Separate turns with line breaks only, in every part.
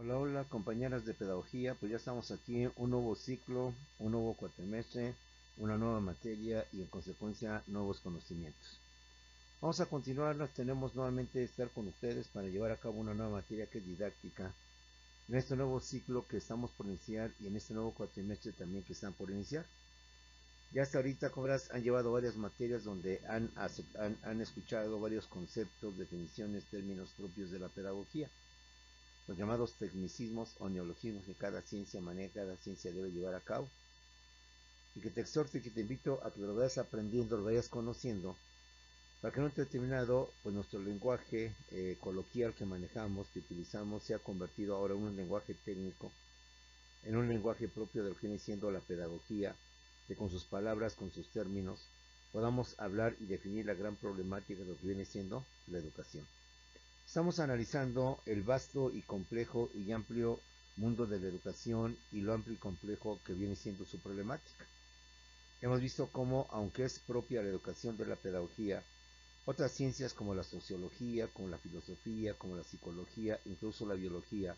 Hola, hola compañeras de pedagogía, pues ya estamos aquí, un nuevo ciclo, un nuevo cuatrimestre, una nueva materia y en consecuencia nuevos conocimientos. Vamos a continuar, nos tenemos nuevamente estar con ustedes para llevar a cabo una nueva materia que es didáctica en este nuevo ciclo que estamos por iniciar y en este nuevo cuatrimestre también que están por iniciar. Ya hasta ahorita, cobras, han llevado varias materias donde han escuchado varios conceptos, definiciones, términos propios de la pedagogía, los llamados tecnicismos o neologismos que cada ciencia maneja, cada ciencia debe llevar a cabo, y que te exhorto y que te invito a que lo vayas aprendiendo, lo vayas conociendo, para que en un determinado, pues nuestro lenguaje coloquial que manejamos, que utilizamos, sea convertido ahora en un lenguaje técnico, en un lenguaje propio de lo que viene siendo la pedagogía, que con sus palabras, con sus términos, podamos hablar y definir la gran problemática de lo que viene siendo la educación. Estamos analizando el vasto y complejo y amplio mundo de la educación y lo amplio y complejo que viene siendo su problemática. Hemos visto cómo, aunque es propia la educación de la pedagogía, otras ciencias como la sociología, como la filosofía, como la psicología, incluso la biología,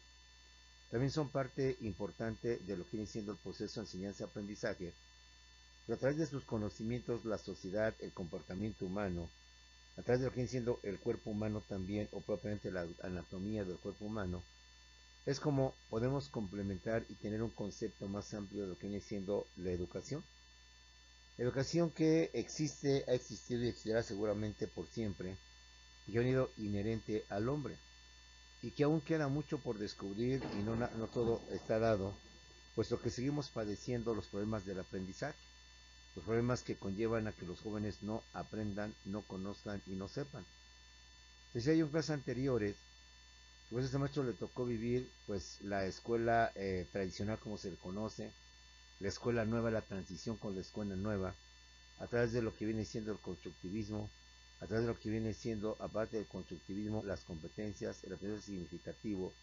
también son parte importante de lo que viene siendo el proceso de enseñanza-aprendizaje, pero a través de sus conocimientos, la sociedad, el comportamiento humano, a través de lo que viene siendo el cuerpo humano también, o propiamente la anatomía del cuerpo humano, es como podemos complementar y tener un concepto más amplio de lo que viene siendo la educación. Educación que existe, ha existido y existirá seguramente por siempre, y que ha venido inherente al hombre, y que aún queda mucho por descubrir y no todo está dado, puesto que seguimos padeciendo los problemas del aprendizaje, los problemas que conllevan a que los jóvenes no aprendan, no conozcan y no sepan. Decía yo en clases anteriores, pues a este maestro le tocó vivir pues la escuela tradicional como se le conoce, la escuela nueva, la transición con la escuela nueva, a través de lo que viene siendo el constructivismo, a través de lo que viene siendo, aparte del constructivismo, las competencias, el aprendizaje significativo.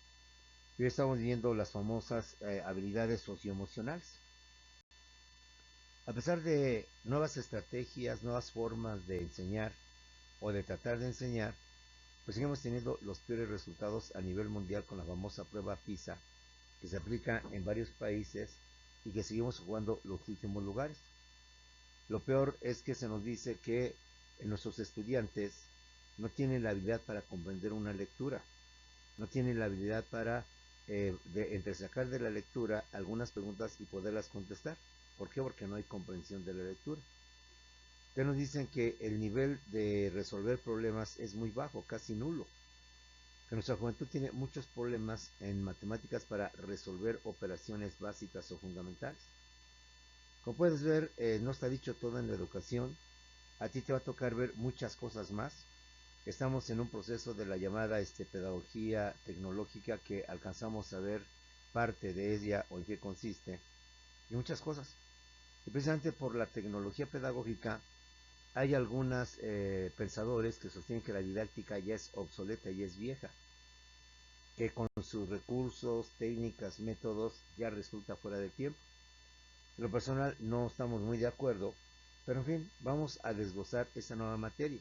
Y hoy estamos viendo las famosas habilidades socioemocionales. A pesar de nuevas estrategias, nuevas formas de enseñar o de tratar de enseñar, pues seguimos teniendo los peores resultados a nivel mundial con la famosa prueba PISA, que se aplica en varios países y que seguimos jugando los últimos lugares. Lo peor es que se nos dice que nuestros estudiantes no tienen la habilidad para comprender una lectura, no tienen la habilidad para entresacar de la lectura algunas preguntas y poderlas contestar. ¿Por qué? Porque no hay comprensión de la lectura. Ya nos dicen que el nivel de resolver problemas es muy bajo, casi nulo. Que nuestra juventud tiene muchos problemas en matemáticas para resolver operaciones básicas o fundamentales. Como puedes ver, no está dicho todo en la educación. A ti te va a tocar ver muchas cosas más. Estamos en un proceso de la llamada pedagogía tecnológica que alcanzamos a ver parte de ella o en qué consiste y muchas cosas. Y precisamente por la tecnología pedagógica hay algunos pensadores que sostienen que la didáctica ya es obsoleta y es vieja, que con sus recursos, técnicas, métodos ya resulta fuera de tiempo. En lo personal no estamos muy de acuerdo, pero en fin, vamos a desglosar esa nueva materia.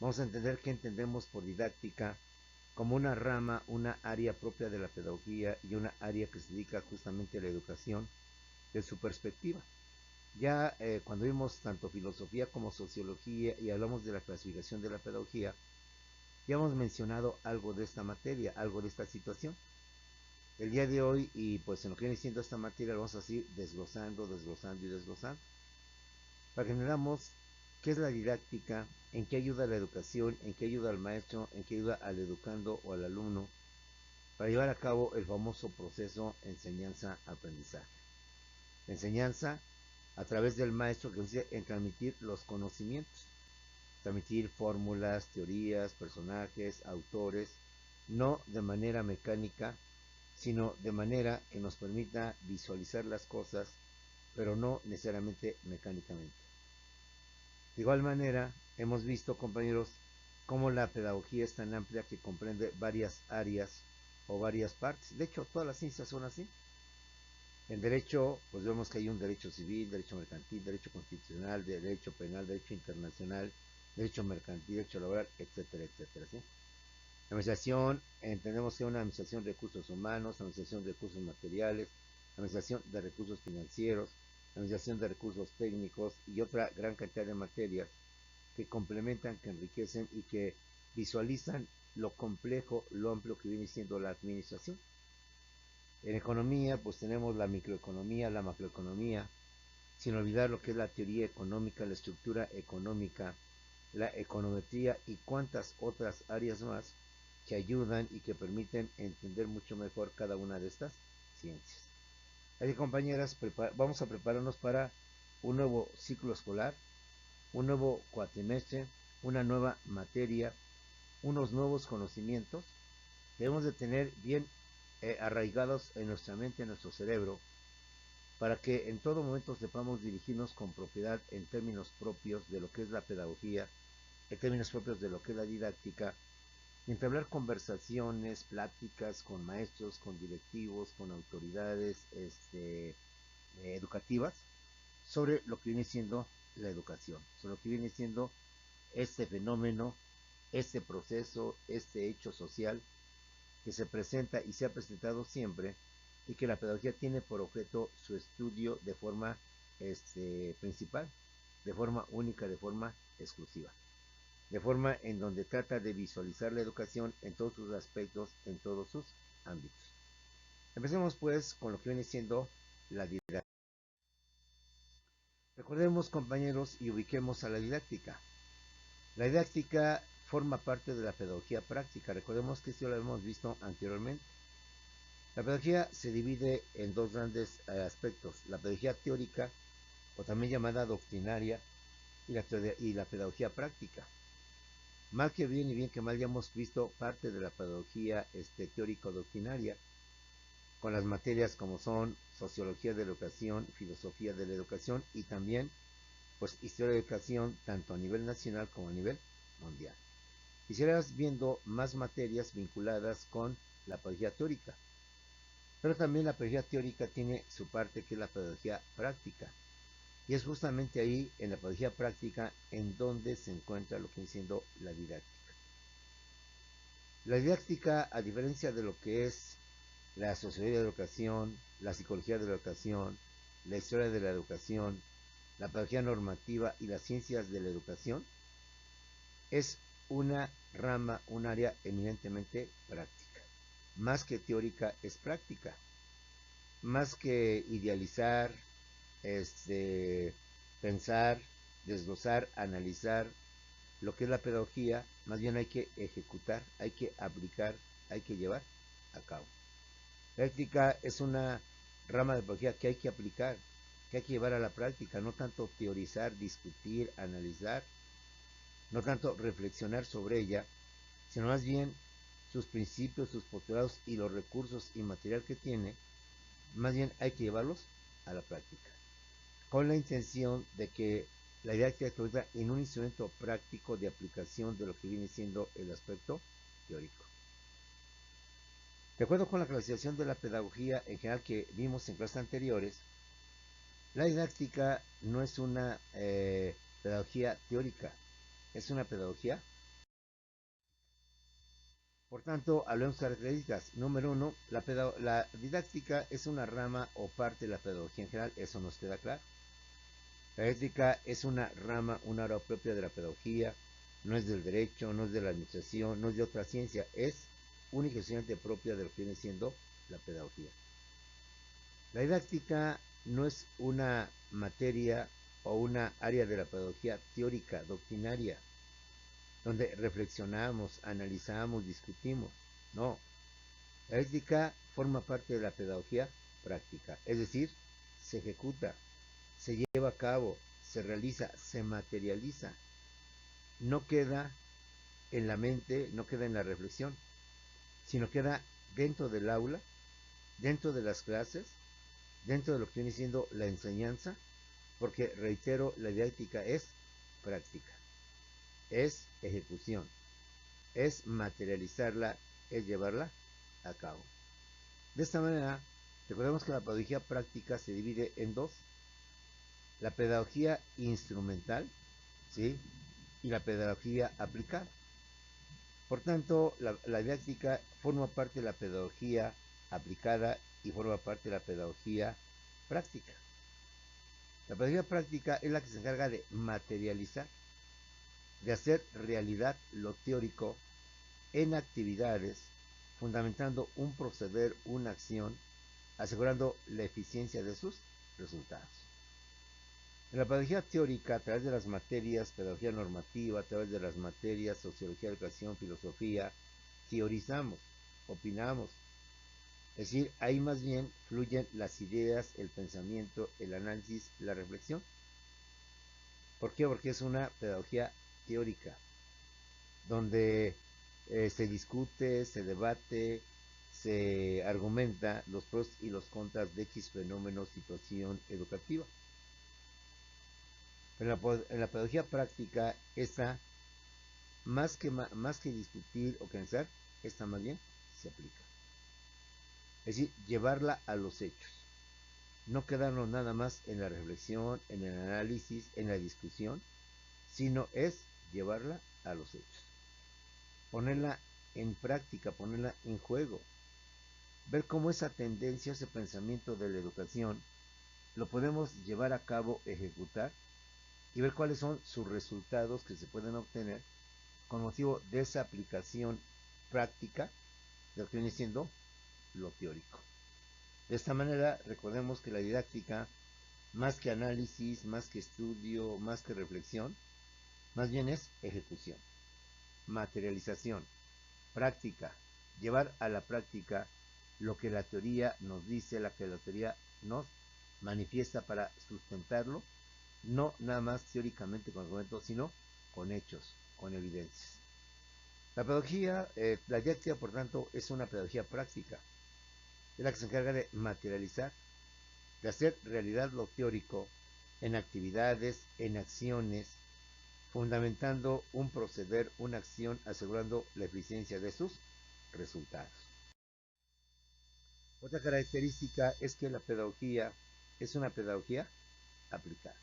Vamos a entender qué entendemos por didáctica como una rama, una área propia de la pedagogía y una área que se dedica justamente a la educación de su perspectiva. Ya cuando vimos tanto filosofía como sociología y hablamos de la clasificación de la pedagogía, ya hemos mencionado algo de esta materia, algo de esta situación. El día de hoy, y pues en lo que viene siendo esta materia, lo vamos a ir desglosando, desglosando y desglosando, para que entendamos qué es la didáctica, en qué ayuda la educación, en qué ayuda al maestro, en qué ayuda al educando o al alumno, para llevar a cabo el famoso proceso enseñanza-aprendizaje. Enseñanza a través del maestro que consiste en transmitir los conocimientos, transmitir fórmulas, teorías, personajes, autores, no de manera mecánica, sino de manera que nos permita visualizar las cosas, pero no necesariamente mecánicamente. De igual manera, hemos visto, compañeros, cómo la pedagogía es tan amplia que comprende varias áreas o varias partes. De hecho, todas las ciencias son así. En derecho, pues vemos que hay un derecho civil, derecho mercantil, derecho constitucional, derecho penal, derecho internacional, derecho mercantil, derecho laboral, etcétera, etcétera, ¿sí? Administración, entendemos que una administración de recursos humanos, administración de recursos materiales, administración de recursos financieros, administración de recursos técnicos y otra gran cantidad de materias que complementan, que enriquecen y que visualizan lo complejo, lo amplio que viene siendo la administración. En economía, pues tenemos la microeconomía, la macroeconomía, sin olvidar lo que es la teoría económica, la estructura económica, la econometría y cuantas otras áreas más que ayudan y que permiten entender mucho mejor cada una de estas ciencias. Así, compañeras, vamos a prepararnos para un nuevo ciclo escolar, un nuevo cuatrimestre, una nueva materia, unos nuevos conocimientos. Debemos de tener bien arraigados en nuestra mente, en nuestro cerebro, para que en todo momento sepamos dirigirnos con propiedad en términos propios de lo que es la pedagogía, en términos propios de lo que es la didáctica, y entablar conversaciones, pláticas con maestros, con directivos, con autoridades educativas sobre lo que viene siendo la educación, sobre lo que viene siendo este fenómeno, este proceso, este hecho social que se presenta y se ha presentado siempre y que la pedagogía tiene por objeto su estudio de forma principal, de forma única, de forma exclusiva, de forma en donde trata de visualizar la educación en todos sus aspectos, en todos sus ámbitos. Empecemos pues con lo que viene siendo la didáctica. Recordemos, compañeros, y ubiquemos a la didáctica. La didáctica forma parte de la pedagogía práctica. Recordemos que esto lo hemos visto anteriormente. La pedagogía se divide en dos grandes aspectos: la pedagogía teórica, o también llamada doctrinaria, y la pedagogía práctica. Mal que bien y bien que mal ya hemos visto parte de la pedagogía teórico-doctrinaria, con las materias como son sociología de la educación, filosofía de la educación y también pues historia de la educación, tanto a nivel nacional como a nivel mundial. Quisieras viendo más materias vinculadas con la pedagogía teórica, pero también la pedagogía teórica tiene su parte que es la pedagogía práctica. Y es justamente ahí, en la pedagogía práctica, en donde se encuentra lo que viene siendo la didáctica. La didáctica, a diferencia de lo que es la sociología de la educación, la psicología de la educación, la historia de la educación, la pedagogía normativa y las ciencias de la educación, es una rama, un área eminentemente práctica. Más que teórica, es práctica. Más que idealizar, pensar, desglosar, analizar lo que es la pedagogía, más bien hay que ejecutar, hay que aplicar, hay que llevar a cabo. La ética es una rama de pedagogía que hay que aplicar, que hay que llevar a la práctica, no tanto teorizar, discutir, analizar, no tanto reflexionar sobre ella, sino más bien sus principios, sus postulados y los recursos y material que tiene, más bien hay que llevarlos a la práctica, con la intención de que la didáctica se convierta en un instrumento práctico de aplicación de lo que viene siendo el aspecto teórico. De acuerdo con la clasificación de la pedagogía en general que vimos en clases anteriores, la didáctica no es una pedagogía teórica, es una pedagogía. Por tanto, hablemos de características. Número uno, la didáctica es una rama o parte de la pedagogía en general, eso nos queda claro. La didáctica es una rama, una área propia de la pedagogía, no es del derecho, no es de la administración, no es de otra ciencia, es única y exclusivamente propia de lo que viene siendo la pedagogía. La didáctica no es una materia o una área de la pedagogía teórica, doctrinaria, donde reflexionamos, analizamos, discutimos. No, la didáctica forma parte de la pedagogía práctica, es decir, se ejecuta, se lleva a cabo, se realiza, se materializa. No queda en la mente, no queda en la reflexión, sino queda dentro del aula, dentro de las clases, dentro de lo que viene siendo la enseñanza, porque reitero, la didáctica es práctica, es ejecución, es materializarla, es llevarla a cabo. De esta manera, recordemos que la pedagogía práctica se divide en dos: la pedagogía instrumental, ¿sí?, y la pedagogía aplicada. Por tanto, la didáctica forma parte de la pedagogía aplicada y forma parte de la pedagogía práctica. La pedagogía práctica es la que se encarga de materializar, de hacer realidad lo teórico en actividades, fundamentando un proceder, una acción, asegurando la eficiencia de sus resultados. En la pedagogía teórica, a través de las materias, pedagogía normativa, a través de las materias, sociología, educación, filosofía, teorizamos, opinamos. Es decir, ahí más bien fluyen las ideas, el pensamiento, el análisis, la reflexión. ¿Por qué? Porque es una pedagogía teórica, donde se discute, se debate, se argumenta los pros y los contras de X fenómeno, situación educativa. Pero en la pedagogía práctica, esa, más que discutir o pensar, esta más bien se aplica. Es decir, llevarla a los hechos. No quedarnos nada más en la reflexión, en el análisis, en la discusión, sino es llevarla a los hechos. Ponerla en práctica, ponerla en juego. Ver cómo esa tendencia, ese pensamiento de la educación, lo podemos llevar a cabo, ejecutar, y ver cuáles son sus resultados que se pueden obtener con motivo de esa aplicación práctica de lo que viene siendo lo teórico. De esta manera, recordemos que la didáctica, más que análisis, más que estudio, más que reflexión, más bien es ejecución, materialización, práctica, llevar a la práctica lo que la teoría nos dice, lo que la teoría nos manifiesta para sustentarlo, no nada más teóricamente con argumentos, sino con hechos, con evidencias. La pedagogía, la didáctica, por tanto, es una pedagogía práctica, es la que se encarga de materializar, de hacer realidad lo teórico en actividades, en acciones, fundamentando un proceder, una acción, asegurando la eficiencia de sus resultados. Otra característica es que la pedagogía es una pedagogía aplicada.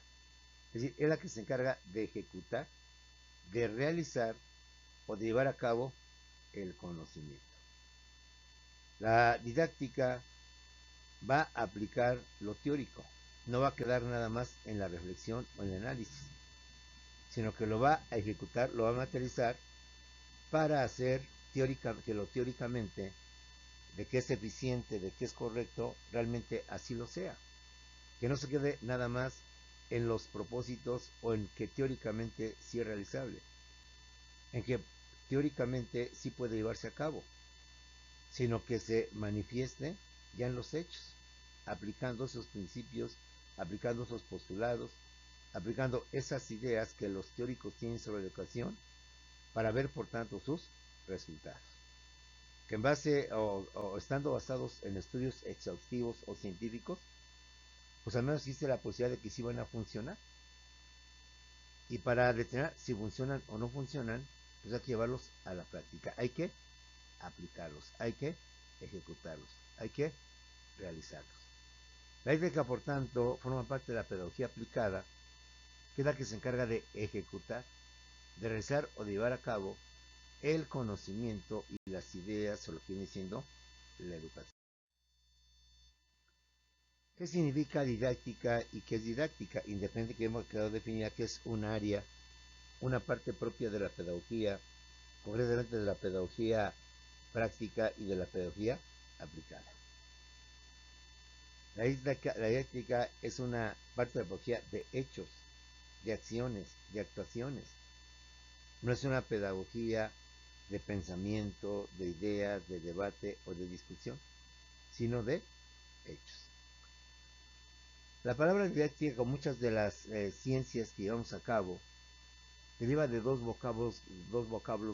Es decir, es la que se encarga de ejecutar, de realizar o de llevar a cabo el conocimiento. La didáctica va a aplicar lo teórico, no va a quedar nada más en la reflexión o en el análisis, sino que lo va a ejecutar, lo va a materializar para hacer que lo teóricamente, de que es eficiente, de que es correcto, realmente así lo sea. Que no se quede nada más en los propósitos o en que teóricamente sí es realizable, en que teóricamente sí puede llevarse a cabo, sino que se manifieste ya en los hechos, aplicando esos principios, aplicando esos postulados, aplicando esas ideas que los teóricos tienen sobre la educación para ver, por tanto, sus resultados. Que en base o estando basados en estudios exhaustivos o científicos, pues al menos existe la posibilidad de que sí van a funcionar. Y para determinar si funcionan o no funcionan, pues hay que llevarlos a la práctica. Hay que aplicarlos, hay que ejecutarlos, hay que realizarlos. La didáctica, por tanto, forma parte de la pedagogía aplicada, que es la que se encarga de ejecutar, de realizar o de llevar a cabo el conocimiento y las ideas o lo que viene siendo la educación. ¿Qué significa didáctica y qué es didáctica? Independiente que hemos quedado definida que es un área, una parte propia de la pedagogía, concretamente de la pedagogía práctica y de la pedagogía aplicada. La didáctica es una parte de la pedagogía de hechos, de acciones, de actuaciones. No es una pedagogía de pensamiento, de ideas, de debate o de discusión, sino de hechos. La palabra didáctica, con muchas de las ciencias que llevamos a cabo, deriva de dos vocablos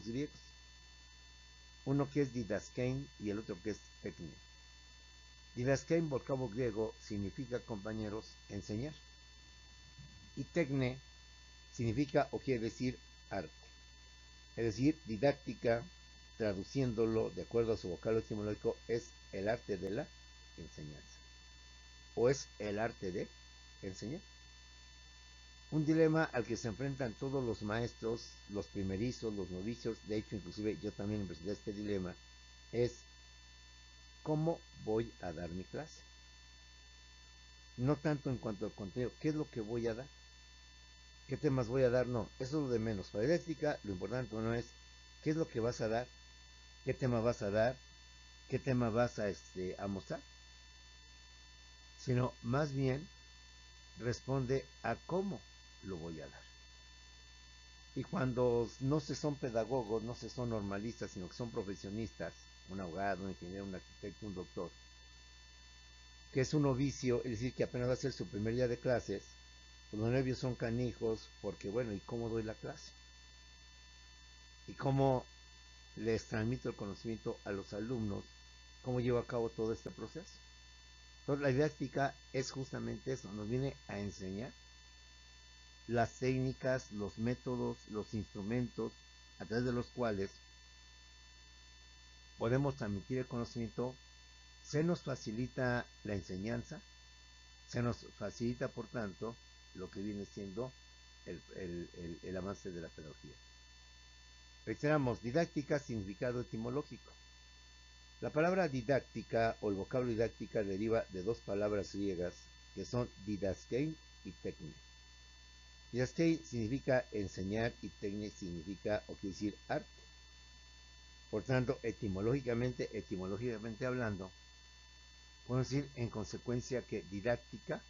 griegos. Uno que es didaskein y el otro que es techne. Didaskein, vocablo griego, significa, compañeros, enseñar. Y techne significa o quiere decir arte. Es decir, didáctica, traduciéndolo de acuerdo a su vocablo etimológico, es el arte de la enseñanza. O es el arte de enseñar. Un dilema al que se enfrentan todos los maestros, los primerizos, los novicios, de hecho inclusive yo también presenté este dilema, es cómo voy a dar mi clase. No tanto en cuanto al contenido, qué es lo que voy a dar, qué temas voy a dar, no, eso es lo de menos. Para didáctica lo importante no es qué es lo que vas a dar, qué tema vas a dar, qué tema vas a mostrar, sino más bien responde a cómo lo voy a dar. Y cuando no se son pedagogos, no se son normalistas, sino que son profesionistas, un abogado, un ingeniero, un arquitecto, un doctor, que es un novicio, es decir, que apenas va a ser su primer día de clases, pues los nervios son canijos, porque bueno, ¿y cómo doy la clase? ¿Y cómo les transmito el conocimiento a los alumnos? ¿Cómo llevo a cabo todo este proceso? Entonces, la didáctica es justamente eso, nos viene a enseñar las técnicas, los métodos, los instrumentos a través de los cuales podemos transmitir el conocimiento. Se nos facilita la enseñanza, se nos facilita, por tanto, lo que viene siendo el avance de la pedagogía. Reiteramos, didáctica, significado etimológico. La palabra didáctica o el vocablo didáctica deriva de dos palabras griegas que son didaskein y tecne. Didaskein significa enseñar y tecne significa o quiere decir arte. Por tanto, etimológicamente hablando, podemos decir en consecuencia que didáctica,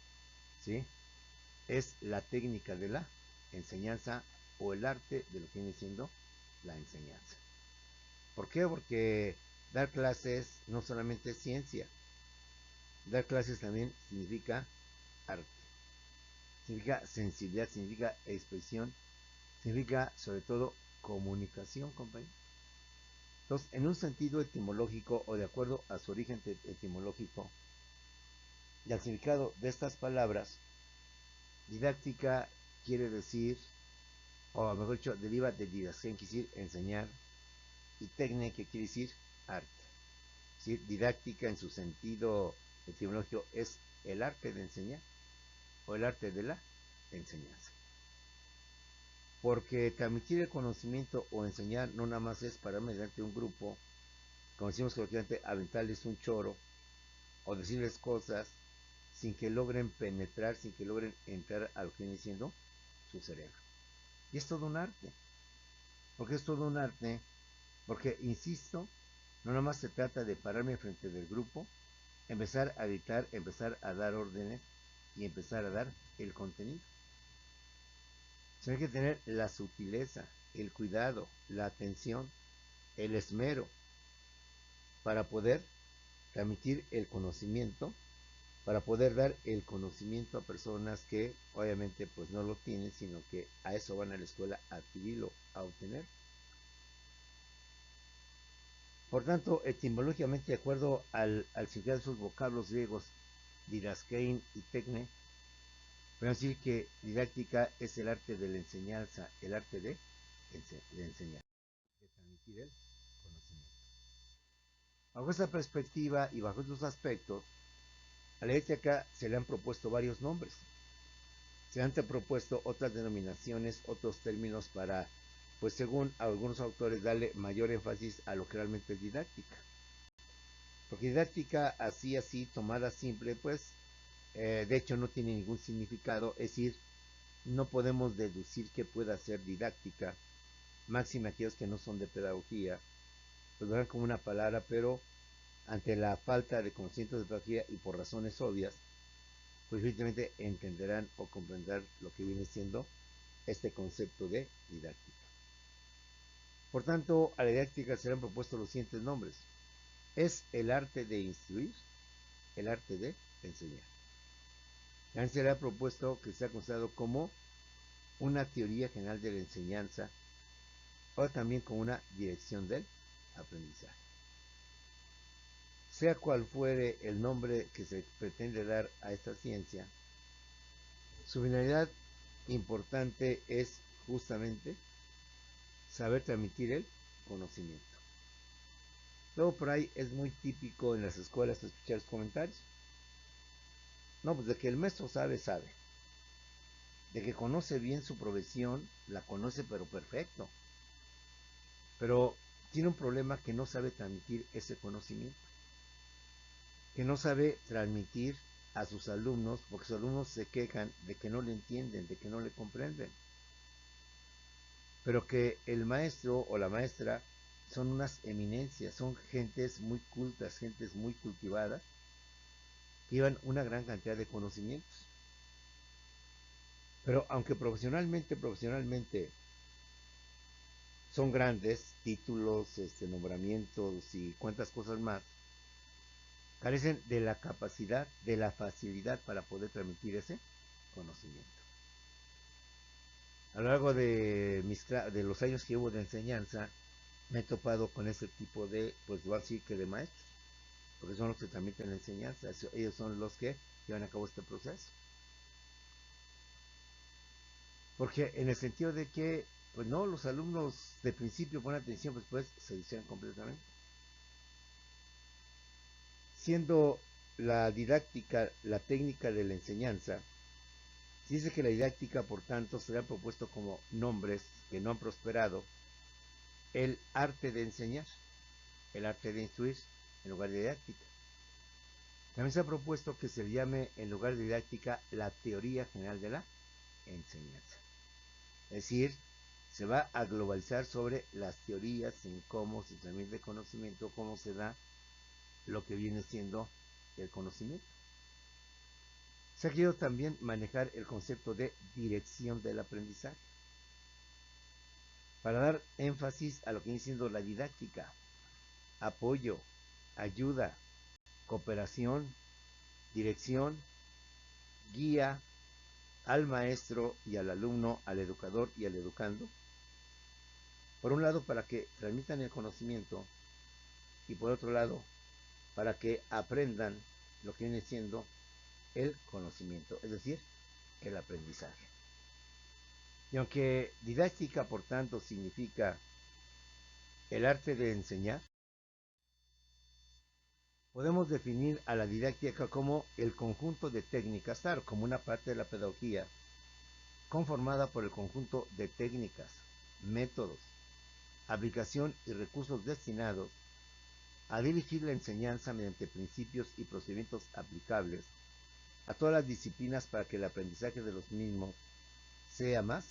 ¿sí?, es la técnica de la enseñanza o el arte de lo que viene siendo la enseñanza. ¿Por qué? Porque dar clases no solamente es ciencia, dar clases también significa arte, significa sensibilidad, significa expresión, significa sobre todo comunicación, compañeros. Entonces, en un sentido etimológico o de acuerdo a su origen etimológico y al significado de estas palabras, didáctica quiere decir, o mejor dicho, deriva de didasken, quiere decir enseñar, y tecne, que quiere decir arte. Es decir, didáctica en su sentido etimológico es el arte de enseñar o el arte de la enseñanza. Porque transmitir el conocimiento o enseñar no nada más es para mediante un grupo, como decimos coloquialmente, aventarles un choro o decirles cosas sin que logren penetrar, sin que logren entrar a lo que viene siendo su cerebro. Y es todo un arte. Porque es todo un arte, porque, insisto, no nada más se trata de pararme frente del grupo, empezar a gritar, empezar a dar órdenes y empezar a dar el contenido. Sino hay que tener la sutileza, el cuidado, la atención, el esmero para poder transmitir el conocimiento, para poder dar el conocimiento a personas que obviamente pues no lo tienen, sino que a eso van a la escuela a adquirirlo, a obtener. Por tanto, etimológicamente, de acuerdo al significado de sus vocablos griegos, didaskein y tecne, podemos decir que didáctica es el arte de la enseñanza, el arte de enseñar, de transmitir el conocimiento. Bajo esta perspectiva y bajo estos aspectos, a la didáctica se le han propuesto varios nombres. Se han propuesto otras denominaciones, otros términos para, pues según algunos autores, darle mayor énfasis a lo que realmente es didáctica. Porque didáctica así, tomada simple, pues, de hecho no tiene ningún significado, es decir, no podemos deducir que pueda ser didáctica, máxime aquellos que no son de pedagogía, pues lo ven como una palabra, pero ante la falta de conocimientos de pedagogía y por razones obvias, pues evidentemente entenderán o comprenderán lo que viene siendo este concepto de didáctica. Por tanto, a la didáctica se le han propuesto los siguientes nombres. Es el arte de instruir, el arte de enseñar. También se le ha propuesto que sea considerado como una teoría general de la enseñanza o también como una dirección del aprendizaje. Sea cual fuere el nombre que se pretende dar a esta ciencia, su finalidad importante es justamente saber transmitir el conocimiento. Luego por ahí es muy típico en las escuelas escuchar los comentarios. No, pues de que el maestro sabe, sabe. de que conoce bien su profesión, la conoce pero perfecto, pero tiene un problema que no sabe transmitir ese conocimiento, que no sabe transmitir a sus alumnos, porque sus alumnos se quejan de que no le entienden, de que no le comprenden, pero que el maestro o la maestra son unas eminencias, son gentes muy cultas, gentes muy cultivadas, que llevan una gran cantidad de conocimientos. Pero aunque profesionalmente son grandes, títulos, nombramientos y cuantas cosas más, carecen de la capacidad, de la facilidad para poder transmitir ese conocimiento. A lo largo de los años que llevo de enseñanza, me he topado con ese tipo de, pues voy a decir que de maestros, porque son los que transmiten la enseñanza, ellos son los que llevan a cabo este proceso. Porque en el sentido de que, pues no, los alumnos de principio ponen atención, pues después se distraen completamente. Siendo la didáctica la técnica de la enseñanza, se dice que la didáctica, por tanto, se le ha propuesto como nombres que no han prosperado: el arte de enseñar, el arte de instruir, en lugar de didáctica. También se ha propuesto que se le llame, en lugar de didáctica, la teoría general de la enseñanza. Es decir, se va a globalizar sobre las teorías en cómo se transmite el conocimiento, cómo se da lo que viene siendo el conocimiento. Se ha querido también manejar el concepto de dirección del aprendizaje, para dar énfasis a lo que viene siendo la didáctica: apoyo, ayuda, cooperación, dirección, guía al maestro y al alumno, al educador y al educando. Por un lado, para que transmitan el conocimiento, y por otro lado, para que aprendan lo que viene siendo el conocimiento, es decir, el aprendizaje. Y aunque didáctica, por tanto, significa el arte de enseñar, podemos definir a la didáctica como el conjunto de técnicas, claro, como una parte de la pedagogía, conformada por el conjunto de técnicas, métodos, aplicación y recursos destinados a dirigir la enseñanza mediante principios y procedimientos aplicables a todas las disciplinas para que el aprendizaje de los mismos sea más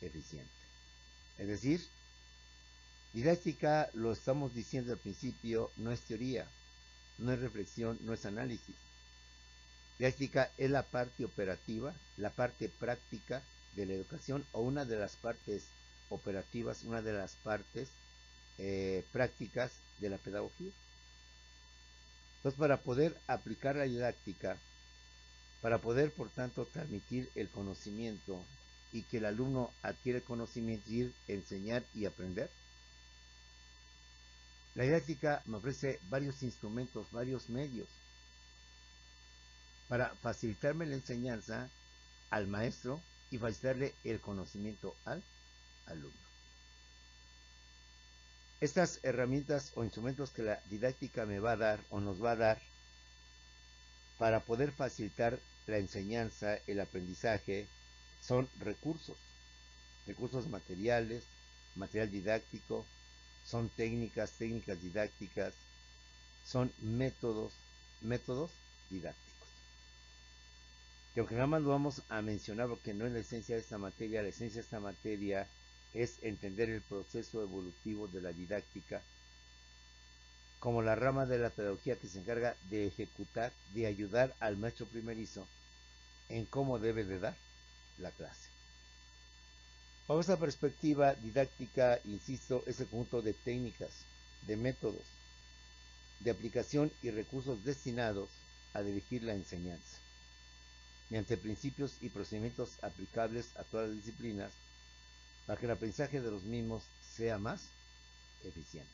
eficiente. Es decir, didáctica, lo estamos diciendo al principio, no es teoría, no es reflexión, no es análisis. Didáctica es la parte operativa, la parte práctica de la educación, o una de las partes operativas, una de las partes prácticas de la pedagogía. Entonces, para poder aplicar la didáctica, para poder, por tanto, transmitir el conocimiento y que el alumno adquiere conocimiento y enseñar y aprender, la didáctica me ofrece varios instrumentos, varios medios para facilitarme la enseñanza al maestro y facilitarle el conocimiento al alumno. Estas herramientas o instrumentos que la didáctica me va a dar o nos va a dar para poder facilitar la enseñanza, el aprendizaje, son recursos materiales, material didáctico, son técnicas didácticas, son métodos didácticos. Que aunque nada más lo vamos a mencionar porque no es la esencia de esta materia, la esencia de esta materia es entender el proceso evolutivo de la didáctica como la rama de la pedagogía que se encarga de ejecutar, de ayudar al maestro primerizo en cómo debe de dar la clase. Bajo esta perspectiva, didáctica, insisto, es el conjunto de técnicas, de métodos, de aplicación y recursos destinados a dirigir la enseñanza, mediante principios y procedimientos aplicables a todas las disciplinas, para que el aprendizaje de los mismos sea más eficiente.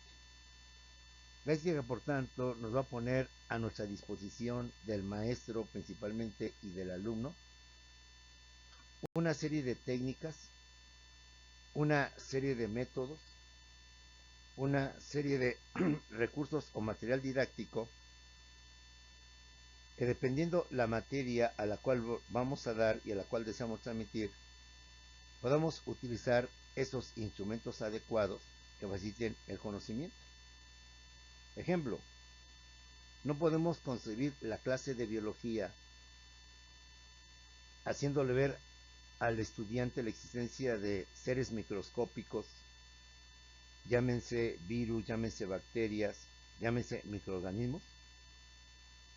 La didáctica, por tanto, nos va a poner a nuestra disposición del maestro principalmente y del alumno una serie de técnicas, una serie de métodos, una serie de recursos o material didáctico que, dependiendo la materia a la cual vamos a dar y a la cual deseamos transmitir, podamos utilizar esos instrumentos adecuados que faciliten el conocimiento. Ejemplo, no podemos concebir la clase de biología haciéndole ver al estudiante la existencia de seres microscópicos, llámense virus, llámense bacterias, llámense microorganismos,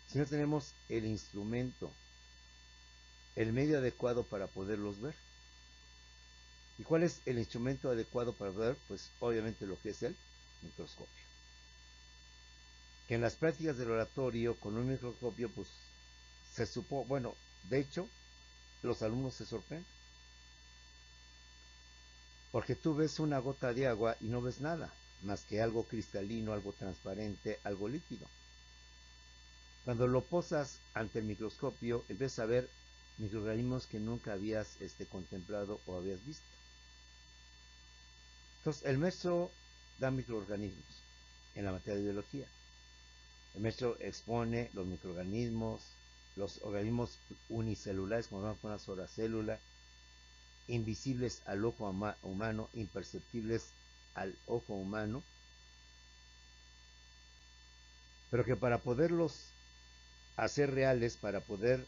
si no tenemos el instrumento, el medio adecuado para poderlos ver. ¿Y cuál es el instrumento adecuado para ver? Pues obviamente lo que es el microscopio. Que en las prácticas del oratorio con un microscopio, pues se supo, bueno, de hecho, los alumnos se sorprenden. Porque tú ves una gota de agua y no ves nada, más que algo cristalino, algo transparente, algo líquido. Cuando lo posas ante el microscopio, empiezas a ver microorganismos que nunca habías contemplado o habías visto. Entonces, el maestro da microorganismos en la materia de biología. El maestro expone los microorganismos, los organismos unicelulares, como una sola célula, invisibles al ojo humano, imperceptibles al ojo humano, pero que para poderlos hacer reales, para poder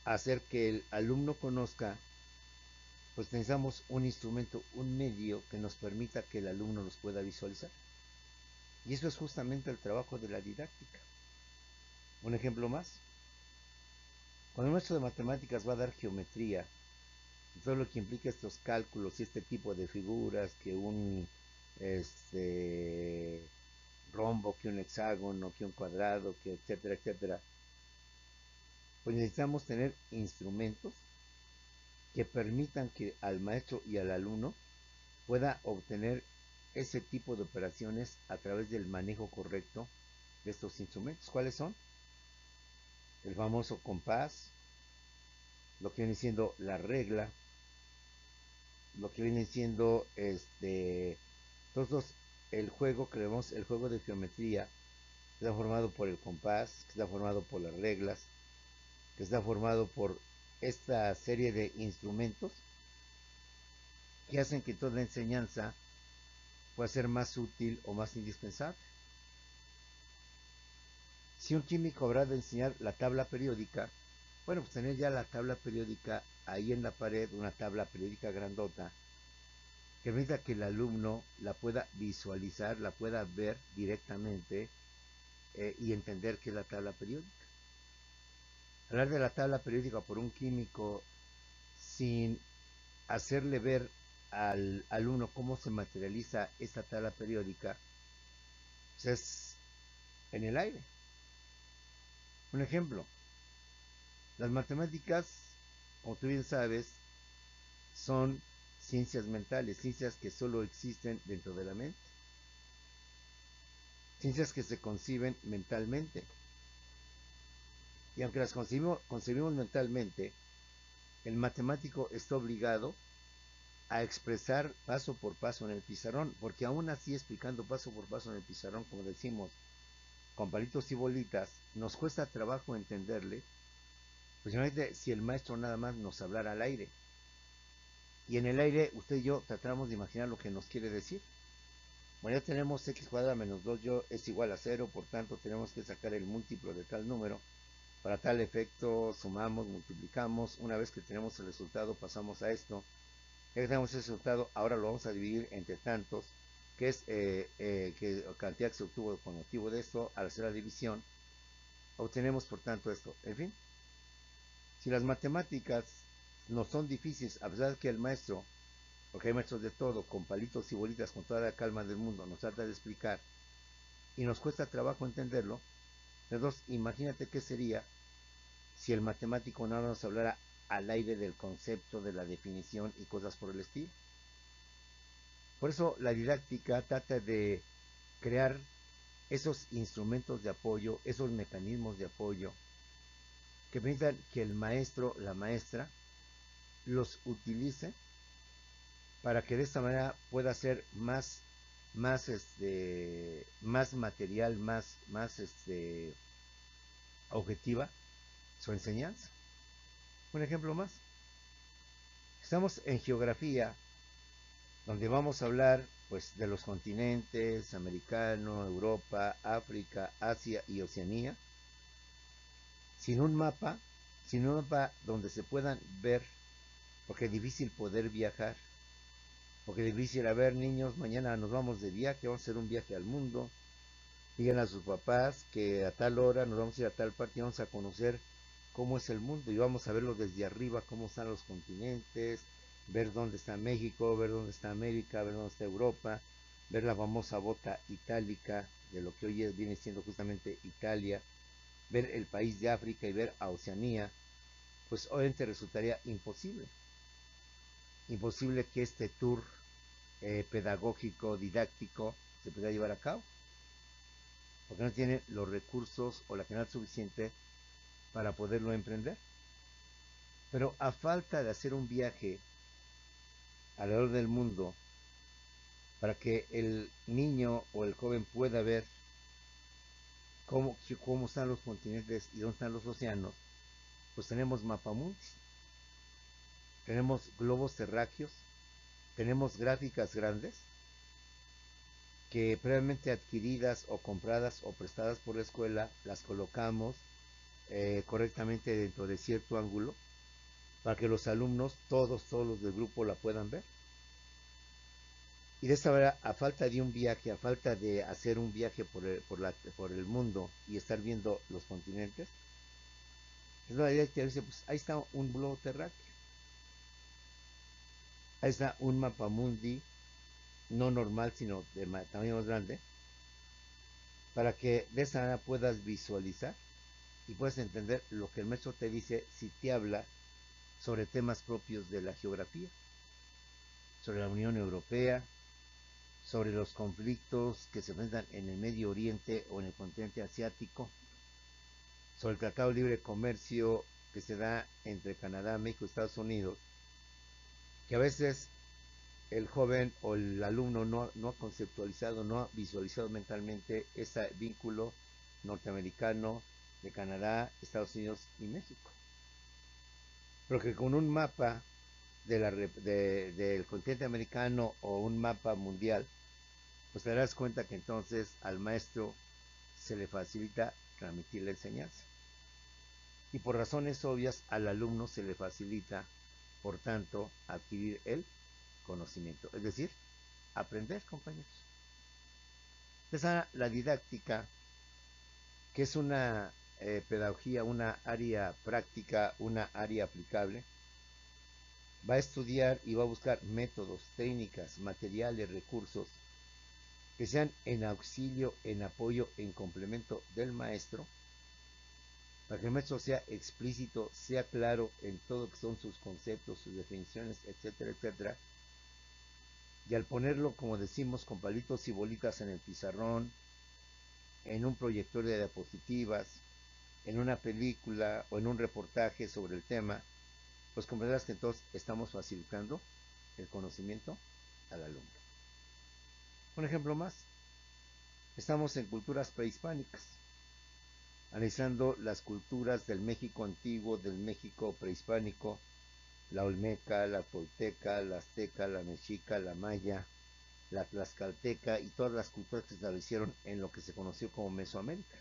hacer que el alumno conozca, pues necesitamos un instrumento, un medio que nos permita que el alumno los pueda visualizar. Y eso es justamente el trabajo de la didáctica. Un ejemplo más. Cuando el maestro de matemáticas va a dar geometría, todo lo que implica estos cálculos y este tipo de figuras, que un rombo, que un hexágono, que un cuadrado, que etcétera, etcétera, pues necesitamos tener instrumentos que permitan que al maestro y al alumno pueda obtener ese tipo de operaciones a través del manejo correcto de estos instrumentos. ¿Cuáles son? El famoso compás, lo que viene siendo la regla, lo que viene siendo todos el juego que vemos, el juego de geometría, que está formado por el compás, que está formado por las reglas, que está formado por esta serie de instrumentos que hacen que toda la enseñanza pueda ser más útil o más indispensable. Si un químico habrá de enseñar la tabla periódica, bueno, pues tener ya la tabla periódica ahí en la pared, una tabla periódica grandota, que permita que el alumno la pueda visualizar, la pueda ver directamente y entender qué es la tabla periódica. Hablar de la tabla periódica por un químico sin hacerle ver al alumno cómo se materializa esta tabla periódica, pues es en el aire. Un ejemplo, las matemáticas, como tú bien sabes, son ciencias mentales, ciencias que solo existen dentro de la mente, ciencias que se conciben mentalmente. Y aunque las concebimos mentalmente, el matemático está obligado a expresar paso por paso en el pizarrón, porque aún así explicando paso por paso en el pizarrón, como decimos, con palitos y bolitas, nos cuesta trabajo entenderle, pues si el maestro nada más nos hablara al aire. Y en el aire, usted y yo tratamos de imaginar lo que nos quiere decir. Bueno, ya tenemos x cuadrado menos 2y es igual a 0, por tanto tenemos que sacar el múltiplo de tal número. Para tal efecto, sumamos, multiplicamos. Una vez que tenemos el resultado, pasamos a esto. Ya que tenemos el resultado, ahora lo vamos a dividir entre tantos, que es que cantidad que se obtuvo con motivo de esto. Al hacer la división, obtenemos por tanto esto. En fin, si las matemáticas no son difíciles, a pesar de que el maestro, porque hay maestros de todo, con palitos y bolitas, con toda la calma del mundo, nos trata de explicar y nos cuesta trabajo entenderlo, entonces imagínate qué sería si el matemático no nos hablara al aire del concepto, de la definición y cosas por el estilo. Por eso la didáctica trata de crear esos instrumentos de apoyo, esos mecanismos de apoyo que permitan que el maestro, la maestra, los utilice para que de esta manera pueda ser más material, más objetiva su enseñanza. Un ejemplo más. Estamos en geografía, donde vamos a hablar pues de los continentes americano, Europa, África, Asia y Oceanía, sin un mapa, sin un mapa donde se puedan ver, porque es difícil poder viajar, porque es difícil, a ver niños, mañana nos vamos de viaje, vamos a hacer un viaje al mundo, digan a sus papás que a tal hora nos vamos a ir a tal parte y vamos a conocer cómo es el mundo y vamos a verlo desde arriba, cómo están los continentes, ver dónde está México, ver dónde está América, ver dónde está Europa, ver la famosa bota itálica de lo que hoy viene siendo justamente Italia, ver el país de África y ver a Oceanía, pues obviamente resultaría imposible. Imposible que este tour pedagógico, didáctico, se pueda llevar a cabo, porque no tiene los recursos o la canal suficiente para poderlo emprender. Pero a falta de hacer un viaje alrededor del mundo para que el niño o el joven pueda ver cómo están los continentes y dónde están los océanos, pues tenemos mapamundis, tenemos globos terráqueos, tenemos gráficas grandes que previamente adquiridas o compradas o prestadas por la escuela, las colocamos correctamente dentro de cierto ángulo para que los alumnos, todos los del grupo la puedan ver. Y de esta manera, a falta de un viaje, a falta de hacer un viaje por el mundo y estar viendo los continentes, es la idea que dice, pues ahí está un globo terráqueo, ahí está un mapamundi, no normal, sino de tamaño más grande, para que de esa manera puedas visualizar y puedas entender lo que el maestro te dice si te habla sobre temas propios de la geografía, sobre la Unión Europea, sobre los conflictos que se enfrentan en el Medio Oriente o en el continente asiático, sobre el Tratado de Libre Comercio que se da entre Canadá, México y Estados Unidos, que a veces el joven o el alumno no ha conceptualizado, no ha visualizado mentalmente ese vínculo norteamericano de Canadá, Estados Unidos y México. Pero que con un mapa del continente americano o un mapa mundial, pues te darás cuenta que entonces al maestro se le facilita transmitir la enseñanza. Y por razones obvias al alumno se le facilita, por tanto, adquirir el conocimiento, es decir, aprender, compañeros. Esa la didáctica, que es una pedagogía, una área práctica, una área aplicable, va a estudiar y va a buscar métodos, técnicas, materiales, recursos que sean en auxilio, en apoyo, en complemento del maestro, para que el maestro sea explícito, sea claro en todo lo que son sus conceptos, sus definiciones, etcétera, etcétera. Y al ponerlo, como decimos, con palitos y bolitas en el pizarrón, en un proyector de diapositivas, en una película o en un reportaje sobre el tema, pues comprenderás que entonces estamos facilitando el conocimiento al alumno. Un ejemplo más, estamos en culturas prehispánicas, analizando las culturas del México antiguo, del México prehispánico, la olmeca, la tolteca, la azteca, la mexica, la maya, la tlaxcalteca y todas las culturas que se establecieron en lo que se conoció como Mesoamérica.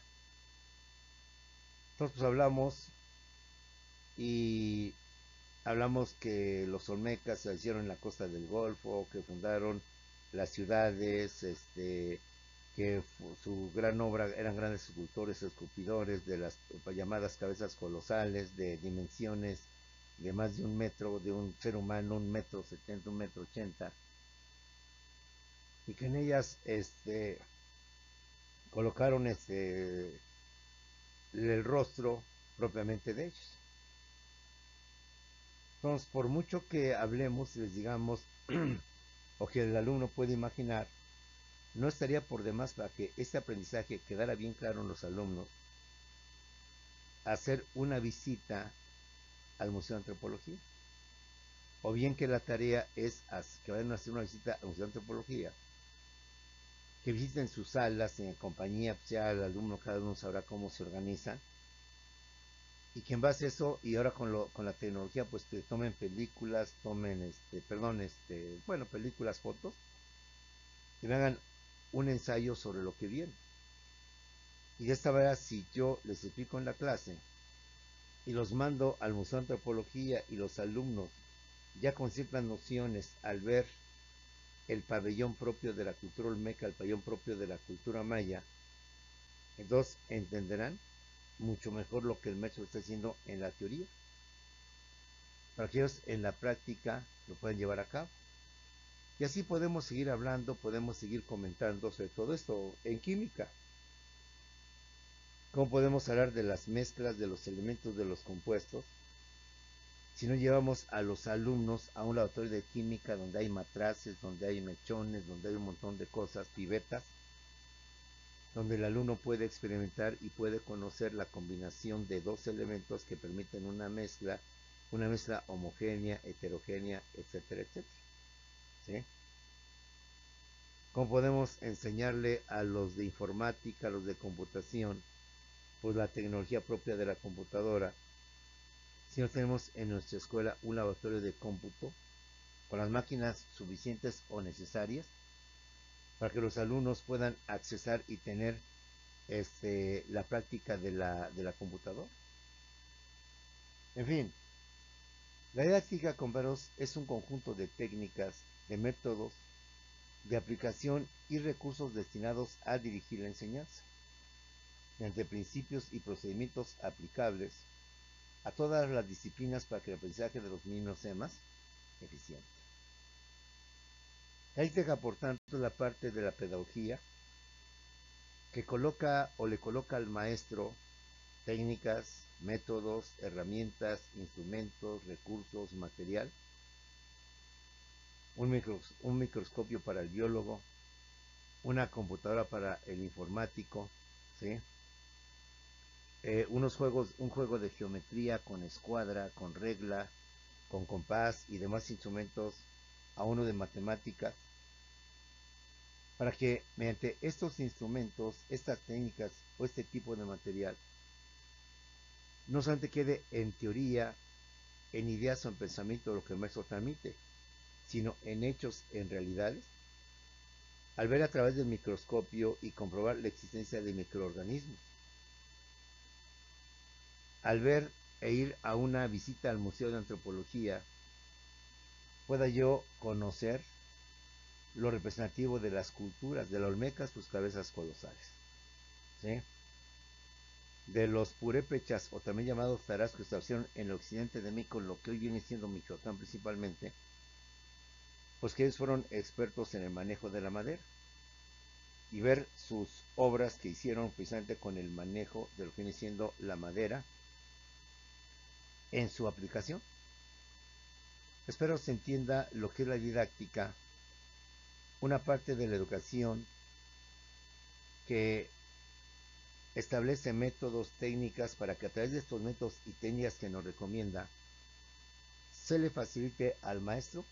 Entonces pues y hablamos que los olmecas se hicieron en la costa del Golfo, que fundaron las ciudades, que su gran obra eran grandes escultores, esculpidores de las llamadas cabezas colosales de dimensiones de más de un metro, de un ser humano, 1,70 m, 1,80 m, y que en ellas colocaron el rostro propiamente de ellos. Entonces, por mucho que hablemos y les digamos, o que el alumno puede imaginar, no estaría por demás para que este aprendizaje quedara bien claro en los alumnos, hacer una visita al Museo de Antropología. O bien que la tarea es que vayan a hacer una visita al Museo de Antropología, que visiten sus salas en compañía, ya el alumno, cada uno sabrá cómo se organiza, y que en base a eso, y ahora con la tecnología, pues que tomen películas, tomen, bueno, películas, fotos, y me hagan un ensayo sobre lo que viene. Y de esta manera, si yo les explico en la clase y los mando al Museo de Antropología y los alumnos ya con ciertas nociones al ver el pabellón propio de la cultura olmeca, el pabellón propio de la cultura maya, entonces entenderán mucho mejor lo que el maestro está haciendo en la teoría, para que ellos en la práctica lo puedan llevar a cabo. Y así podemos seguir hablando, podemos seguir comentando sobre todo esto en química. ¿Cómo podemos hablar de las mezclas, de los elementos, de los compuestos, si no llevamos a los alumnos a un laboratorio de química donde hay matraces, donde hay mechones, donde hay un montón de cosas, pibetas, donde el alumno puede experimentar y puede conocer la combinación de dos elementos que permiten una mezcla homogénea, heterogénea, etcétera, etcétera? ¿Sí? ¿Cómo podemos enseñarle a los de informática, a los de computación, pues la tecnología propia de la computadora, si no tenemos en nuestra escuela un laboratorio de cómputo con las máquinas suficientes o necesarias para que los alumnos puedan accesar y tener la práctica de la computadora? En fin, la didáctica, compañeros, es un conjunto de técnicas, de métodos, de aplicación y recursos destinados a dirigir la enseñanza, mediante principios y procedimientos aplicables a todas las disciplinas para que el aprendizaje de los niños sea más eficiente. La didáctica, por tanto, es la parte de la pedagogía que coloca o le coloca al maestro técnicas, métodos, herramientas, instrumentos, recursos, material, un microscopio para el biólogo, una computadora para el informático, ¿sí? Un juego de geometría con escuadra, con regla, con compás y demás instrumentos, a uno de matemáticas, para que mediante estos instrumentos, estas técnicas o este tipo de material, no solamente quede en teoría, en ideas o en pensamiento lo que el maestro transmite, sino en hechos, en realidades, al ver a través del microscopio y comprobar la existencia de microorganismos, al ver e ir a una visita al Museo de Antropología, pueda yo conocer lo representativo de las culturas, de la olmeca, sus cabezas colosales, ¿sí? De los purépechas, o también llamados tarascos, que establecieron en el occidente de México, lo que hoy viene siendo Michoacán principalmente, pues que ellos fueron expertos en el manejo de la madera, y ver sus obras que hicieron precisamente con el manejo de lo que viene siendo la madera en su aplicación. Espero se entienda lo que es la didáctica, una parte de la educación que establece métodos, técnicas, para que a través de estos métodos y técnicas que nos recomienda, se le facilite al maestro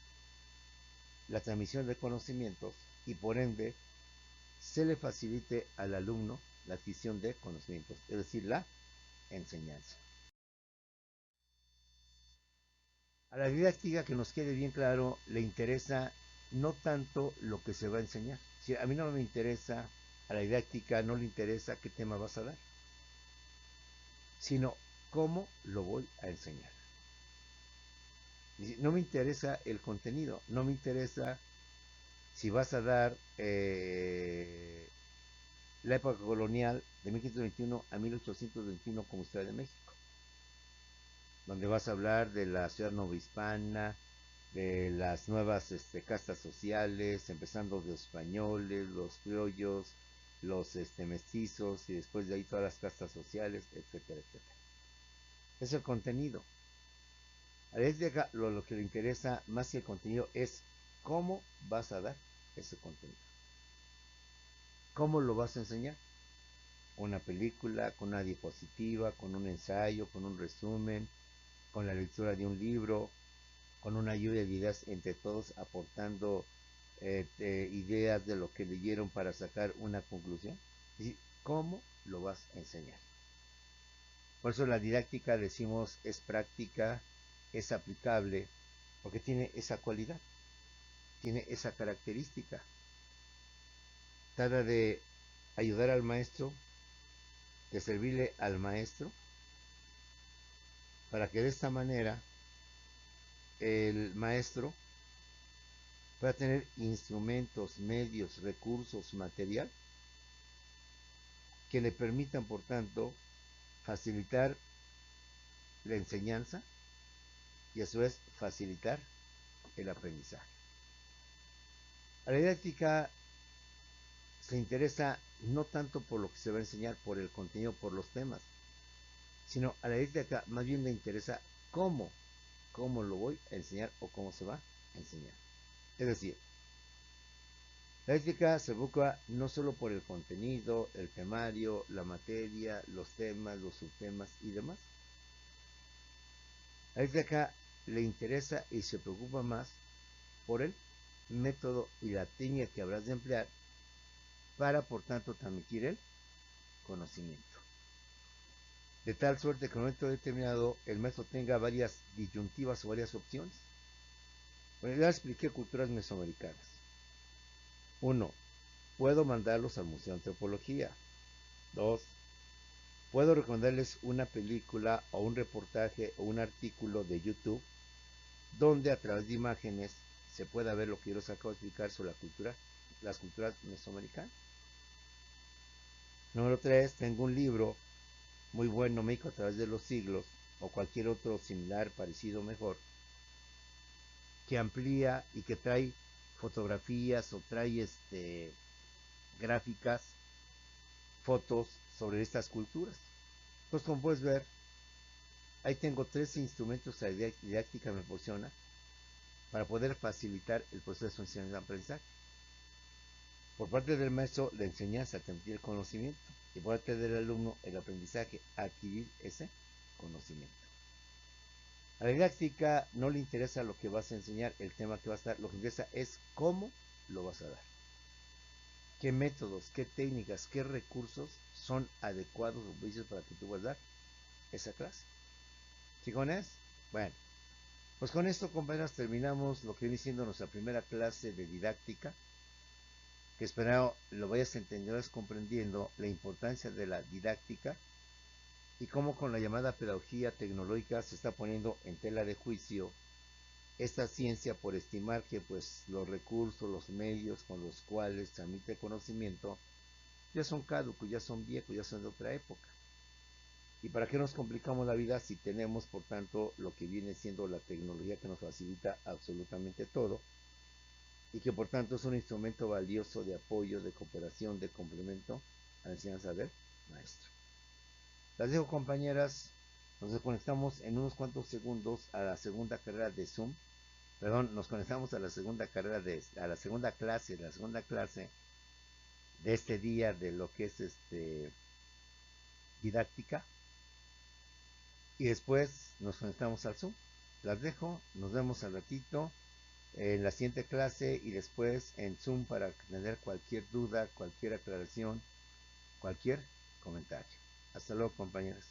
la transmisión de conocimientos y por ende se le facilite al alumno la adquisición de conocimientos, es decir, la enseñanza. A la didáctica, que nos quede bien claro, le interesa no tanto lo que se va a enseñar. Si a mí no me interesa, a la didáctica no le interesa qué tema vas a dar, sino cómo lo voy a enseñar. No me interesa el contenido, no me interesa si vas a dar la época colonial de 1521 a 1821 como Historia de México, donde vas a hablar de la ciudad novohispana, de las nuevas castas sociales, empezando de los españoles, los criollos, los mestizos, y después de ahí todas las castas sociales, etcétera, etcétera. Es el contenido. A la lo que le interesa más que el contenido es cómo vas a dar ese contenido. ¿Cómo lo vas a enseñar? Con una película, con una diapositiva, con un ensayo, con un resumen, con la lectura de un libro, con una lluvia de ideas entre todos aportando ideas de lo que leyeron para sacar una conclusión. ¿Y cómo lo vas a enseñar? Por eso la didáctica decimos es práctica, es aplicable, porque tiene esa cualidad, tiene esa característica. Trata de ayudar al maestro, de servirle al maestro, para que de esta manera el maestro pueda tener instrumentos, medios, recursos, material que le permitan, por tanto, facilitar la enseñanza y a su vez facilitar el aprendizaje. A la didáctica se interesa no tanto por lo que se va a enseñar, por el contenido, por los temas, sino a la didáctica más bien le interesa cómo lo voy a enseñar o cómo se va a enseñar. Es decir, la didáctica se busca no solo por el contenido, el temario, la materia, los temas, los subtemas y demás. A la didáctica le interesa y se preocupa más por el método y la técnica que habrás de emplear para, por tanto, transmitir el conocimiento. De tal suerte que en un momento determinado el maestro tenga varias disyuntivas o varias opciones. Bueno, ya expliqué culturas mesoamericanas. 1. Puedo mandarlos al Museo de Antropología. 2. Puedo recomendarles una película o un reportaje o un artículo de YouTube donde a través de imágenes se pueda ver lo que yo les acabo de explicar sobre las culturas mesoamericanas. Número 3. Tengo un libro muy bueno, México a través de los siglos, o cualquier otro similar, parecido, mejor, que amplía y que trae fotografías o trae gráficas, fotos sobre estas culturas. Entonces, como puedes ver, ahí tengo 3 instrumentos que la didáctica me proporciona para poder facilitar el proceso de enseñanza-aprendizaje. Por parte del maestro, la enseñanza, transmitir el conocimiento, y por parte del alumno, el aprendizaje, adquirir ese conocimiento. A la didáctica no le interesa lo que vas a enseñar, el tema que vas a dar, lo que interesa es cómo lo vas a dar. ¿Qué métodos, qué técnicas, qué recursos son adecuados o propicios para que tú puedas dar esa clase? ¿Chicones? Bueno, pues con esto, compañeros, terminamos lo que viene siendo nuestra primera clase de didáctica, que espero lo vayas entendiendo, comprendiendo la importancia de la didáctica y cómo con la llamada pedagogía tecnológica se está poniendo en tela de juicio esta ciencia por estimar que pues los recursos, los medios con los cuales transmite conocimiento ya son caducos, ya son viejos, ya son de otra época. ¿Y para qué nos complicamos la vida si tenemos, por tanto, lo que viene siendo la tecnología que nos facilita absolutamente todo y que, por tanto, es un instrumento valioso de apoyo, de cooperación, de complemento a la enseñanza del maestro? Las dejo, compañeras. Nos desconectamos en unos cuantos segundos a la segunda carrera de Zoom. Perdón, nos conectamos a la segunda a la segunda clase de este día de lo que es didáctica. Y después nos conectamos al Zoom. Las dejo, nos vemos al ratito en la siguiente clase y después en Zoom para tener cualquier duda, cualquier aclaración, cualquier comentario. Hasta luego, compañeros.